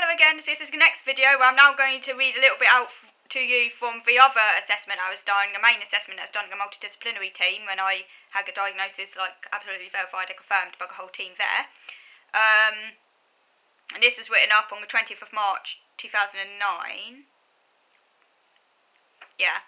Hello again, so this is the next video where I'm now going to read a little bit out to you from the other assessment I was done, the main assessment I was done in a multidisciplinary team when I had a diagnosis absolutely verified and confirmed by the whole team there. And this was written up on the 20th of March 2009. Yeah.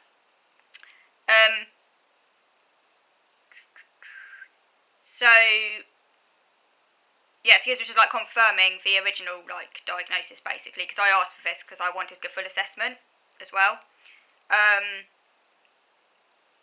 Yes, he was just confirming the original diagnosis basically, because I asked for this because I wanted the full assessment as well.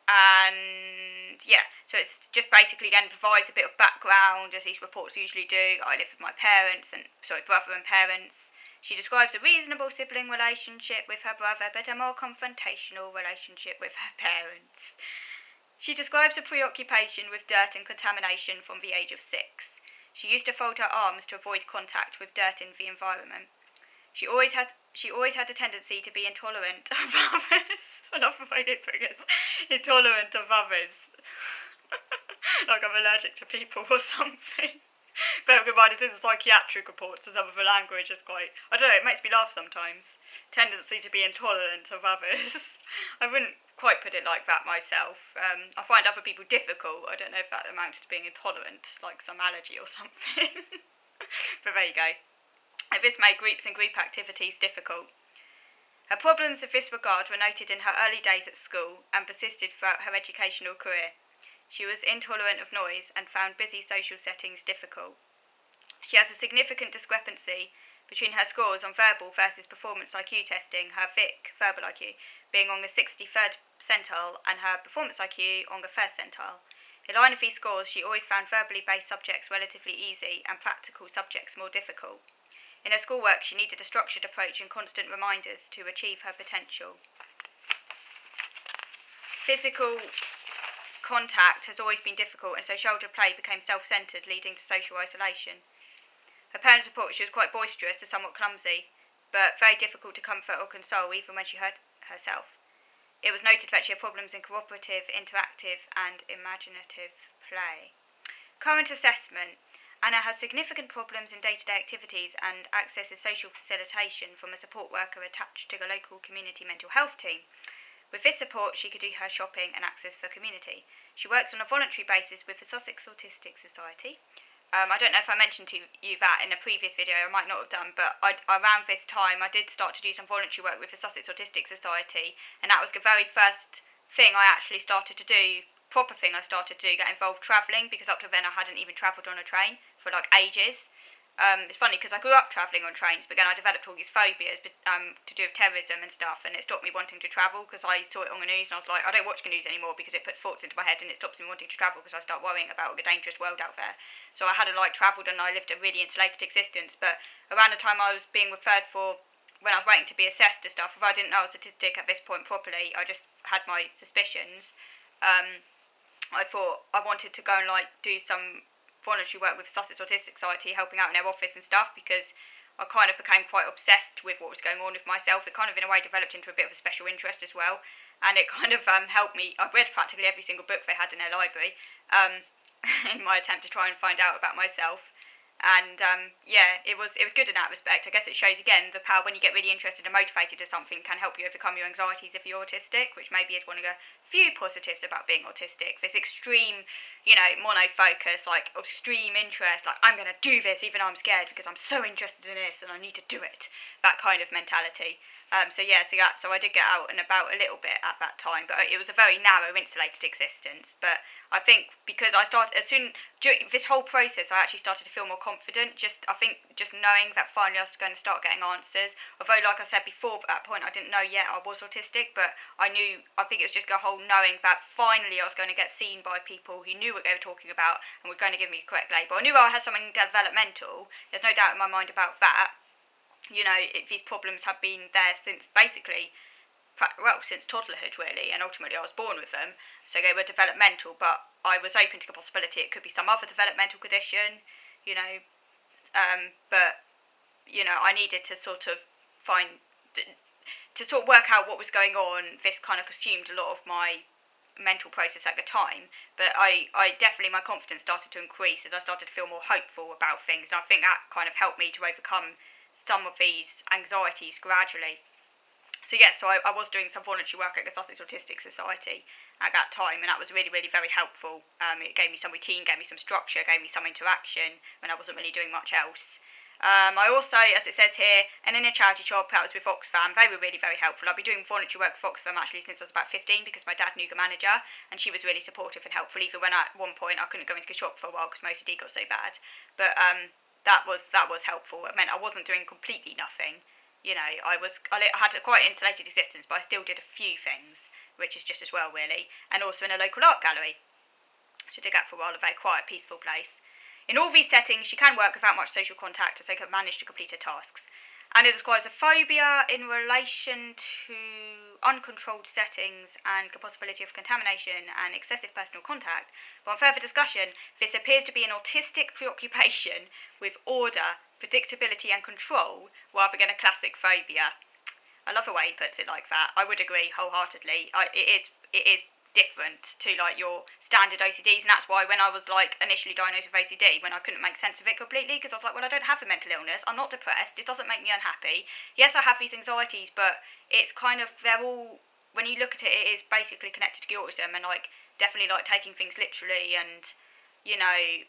And yeah, so it's just basically then provides a bit of background, as these reports usually do. I live with my brother and parents. She describes a reasonable sibling relationship with her brother, but a more confrontational relationship with her parents. She describes a preoccupation with dirt and contamination from the age of 6. She used to fold her arms to avoid contact with dirt in the environment. She always had a tendency to be intolerant of others. I love the way they put it. Intolerant of others. Like I'm allergic to people or something. Bear in mind, this is a psychiatric report, so some of the language is quite... I don't know, it makes me laugh sometimes. Tendency to be intolerant of others. I wouldn't quite put it like that myself. I find other people difficult. I don't know if that amounts to being intolerant, like some allergy or something. But there you go. This made groups and group activities difficult. Her problems in this regard were noted in her early days at school and persisted throughout her educational career. She was intolerant of noise and found busy social settings difficult. She has a significant discrepancy between her scores on verbal versus performance IQ testing, her VIC, verbal IQ, being on the 63rd percentile and her performance IQ on the 1st centile. In line with these scores, she always found verbally based subjects relatively easy and practical subjects more difficult. In her schoolwork, she needed a structured approach and constant reminders to achieve her potential. Physical contact has always been difficult, and so shoulder play became self-centred, leading to social isolation. Her parents report she was quite boisterous and somewhat clumsy, but very difficult to comfort or console even when she hurt herself. It was noted that she had problems in cooperative, interactive and imaginative play. Current assessment. Anna has significant problems in day-to-day activities and accesses social facilitation from a support worker attached to the local community mental health team. With this support, she could do her shopping and access for community. She works on a voluntary basis with the Sussex Autistic Society. I don't know if I mentioned to you that in a previous video, I might not have done, but around this time I did start to do some voluntary work with the Sussex Autistic Society, and that was the very first thing I actually started to do, proper thing I started to do that involved travelling, because up to then I hadn't even travelled on a train for ages. It's funny because I grew up travelling on trains, but then I developed all these phobias to do with terrorism and stuff, and it stopped me wanting to travel because I saw it on the news and I was like, I don't watch the news anymore because it puts thoughts into my head and it stops me wanting to travel because I start worrying about the dangerous world out there. So I had travelled and I lived a really insulated existence, but around the time I was being referred for, when I was waiting to be assessed and stuff, if I didn't know I was autistic at this point properly, I just had my suspicions. I thought I wanted to go and do some voluntary work with Sussex Autistic Society, helping out in their office and stuff, because I kind of became quite obsessed with what was going on with myself. It kind of in a way developed into a bit of a special interest as well, and it kind of helped me. I read practically every single book they had in their library in my attempt to try and find out about myself. And yeah, it was good in that respect. I guess it shows again the power when you get really interested and motivated to something can help you overcome your anxieties if you're autistic, which maybe is one of the few positives about being autistic. This extreme, monofocus, extreme interest, I'm going to do this even though I'm scared because I'm so interested in this and I need to do it. That kind of mentality. So I did get out and about a little bit at that time, but it was a very narrow, insulated existence. But I think because I started during this whole process, I actually started to feel more confident. Just knowing that finally I was going to start getting answers. Although, like I said before, at that point I didn't know yet I was autistic, but I think it was just a whole knowing that finally I was going to get seen by people who knew what they were talking about and were going to give me the correct label. I knew I had something developmental. There's no doubt in my mind about that. These problems have been there since since toddlerhood really, and ultimately I was born with them, so they were developmental, but I was open to the possibility it could be some other developmental condition, but I needed to sort of work out what was going on. This kind of consumed a lot of my mental process at the time, but I definitely, my confidence started to increase and I started to feel more hopeful about things, and I think that kind of helped me to overcome some of these anxieties gradually. So yeah, so I was doing some voluntary work at the Sussex Autistic Society at that time, and that was really, really very helpful. It gave me some routine, gave me some structure, gave me some interaction when I wasn't really doing much else. I also, as it says here, and in a charity shop, that was with Oxfam. They were really very helpful. I've been doing voluntary work for Oxfam actually since I was about 15 because my dad knew the manager, and she was really supportive and helpful. Even when at one point I couldn't go into the shop for a while because my OCD got so bad, but that was helpful. It meant I wasn't doing completely nothing. You know, I had a quite insulated existence, but I still did a few things, which is just as well really. And also in a local art gallery, which I did that for a while, a very quiet, peaceful place. In all these settings, she can work without much social contact, so can manage to complete her tasks. And it describes a phobia in relation to uncontrolled settings and the possibility of contamination and excessive personal contact. But on further discussion, this appears to be an autistic preoccupation with order, predictability and control, rather than a classic phobia. I love the way he puts it like that. I would agree wholeheartedly. It is different to like your standard OCDs, and that's why when I was like initially diagnosed with OCD, when I couldn't make sense of it completely, because I was like, well, I don't have a mental illness, I'm not depressed, it doesn't make me unhappy. Yes, I have these anxieties, but it's kind of, they're all, when you look at it, it is basically connected to autism, and like definitely like taking things literally, and you know,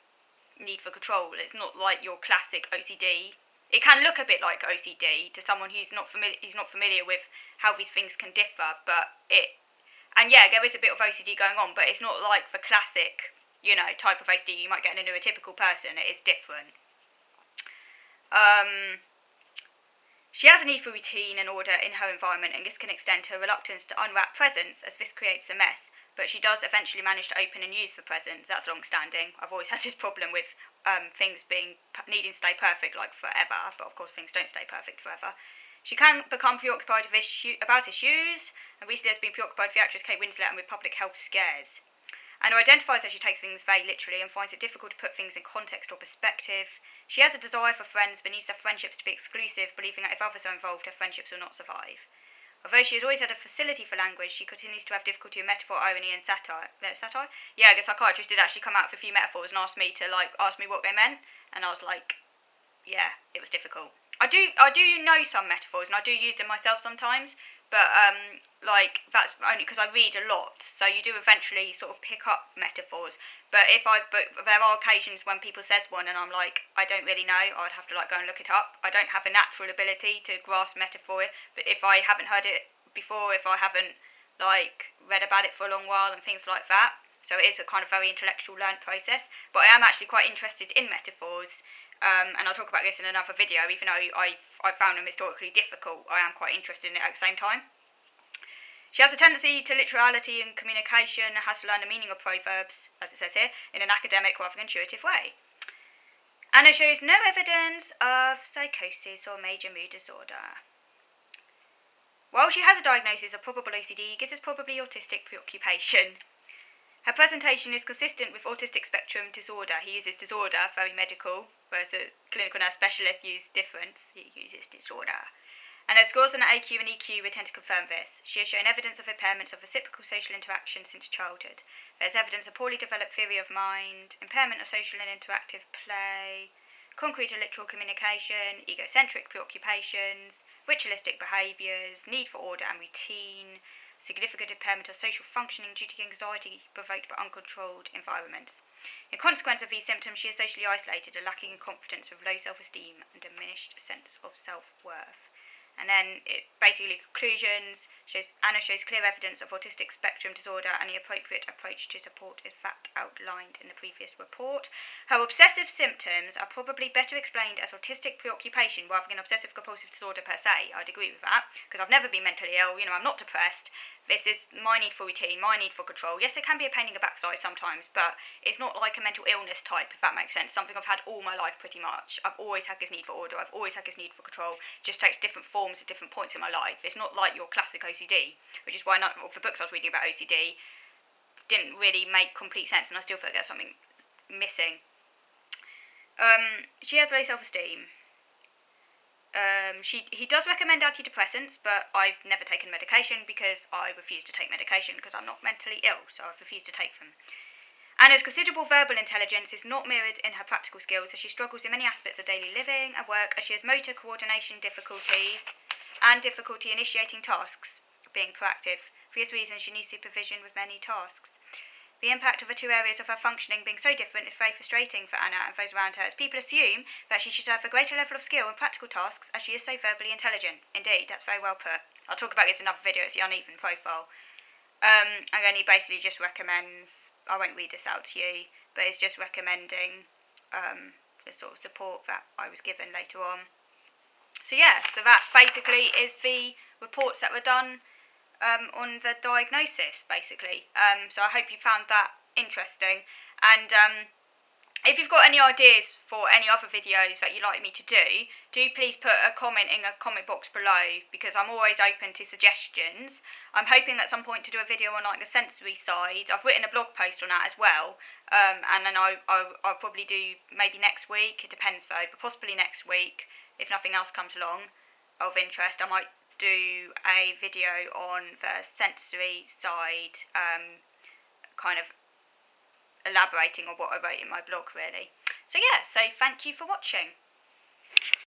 need for control. It's not like your classic OCD. It can look a bit like OCD to someone who's not familiar with how these things can differ, but and yeah, there is a bit of OCD going on, but it's not like the classic, you know, type of OCD you might get in a neurotypical person. It is different. She has a need for routine and order in her environment, and this can extend to her reluctance to unwrap presents, as this creates a mess. But she does eventually manage to open and use the presents. That's long-standing. I've always had this problem with things needing to stay perfect, like forever. But of course, things don't stay perfect forever. She can become preoccupied about issues, and recently has been preoccupied with the actress Kate Winslet and with public health scares. And who identifies that she takes things very literally and finds it difficult to put things in context or perspective. She has a desire for friends, but needs her friendships to be exclusive, believing that if others are involved, her friendships will not survive. Although she has always had a facility for language, she continues to have difficulty with metaphor, irony, and satire. Satire? Yeah, the psychiatrist did actually come out with a few metaphors and ask me what they meant, and I was like, yeah, it was difficult. I do know some metaphors, and I do use them myself sometimes, but like that's only because I read a lot. So you do eventually sort of pick up metaphors. But there are occasions when people says one, and I'm like, I don't really know. I'd have to like go and look it up. I don't have a natural ability to grasp metaphor, but if I haven't heard it before, if I haven't like read about it for a long while and things like that. So it is a kind of very intellectual learned process. But I am actually quite interested in metaphors. And I'll talk about this in another video. Even though I found them historically difficult, I am quite interested in it at the same time. She has a tendency to literality and communication, has to learn the meaning of proverbs, as it says here, in an academic rather than intuitive way. Anna shows no evidence of psychosis or major mood disorder. While she has a diagnosis of probable OCD, this is probably autistic preoccupation. Her presentation is consistent with autistic spectrum disorder. He uses disorder, very medical, whereas the clinical nurse specialist uses difference. He uses disorder. And her scores on the AQ and EQ would tend to confirm this. She has shown evidence of impairments of reciprocal social interaction since childhood. There is evidence of poorly developed theory of mind, impairment of social and interactive play, concrete and literal communication, egocentric preoccupations, ritualistic behaviours, need for order and routine, significant impairment of social functioning due to anxiety provoked by uncontrolled environments. In consequence of these symptoms, she is socially isolated and lacking in confidence with low self-esteem and diminished sense of self-worth. And then it basically conclusions Anna shows clear evidence of autistic spectrum disorder, and the appropriate approach to support is that outlined in the previous report. Her obsessive symptoms are probably better explained as autistic preoccupation rather than obsessive compulsive disorder per se. I'd agree with that, because I've never been mentally ill. You know, I'm not depressed. This is my need for routine, my need for control. Yes, it can be a pain in the backside sometimes, but it's not like a mental illness type, if that makes sense. Something I've had all my life pretty much. I've always had this need for order. I've always had this need for control. It just takes different forms at different points in my life. It's not like your classic OCD, which is why none of the books I was reading about OCD didn't really make complete sense, and I still feel there's something missing. She has low self-esteem. He does recommend antidepressants, but I've never taken medication because I refuse to take medication because I'm not mentally ill, so I've refused to take them. Anna's considerable verbal intelligence is not mirrored in her practical skills, as she struggles in many aspects of daily living and work, as she has motor coordination difficulties and difficulty initiating tasks, being proactive. For this reason, she needs supervision with many tasks. The impact of the two areas of her functioning being so different is very frustrating for Anna and those around her, as people assume that she should have a greater level of skill in practical tasks as she is so verbally intelligent. Indeed, that's very well put. I'll talk about this in another video, it's the uneven profile. And then he basically just recommends, I won't read this out to you, but it's just recommending the sort of support that I was given later on. So yeah, so that basically is the reports that were done on the diagnosis, basically. So I hope you found that interesting. And if you've got any ideas for any other videos that you'd like me to do please put a comment in the comment box below, because I'm always open to suggestions. I'm hoping at some point to do a video on like the sensory side. I've written a blog post on that as well, and then I'll probably do maybe next week, it depends though, but possibly next week, if nothing else comes along of interest, I might do a video on the sensory side, kind of elaborating on what I wrote in my blog really. So yeah, so thank you for watching.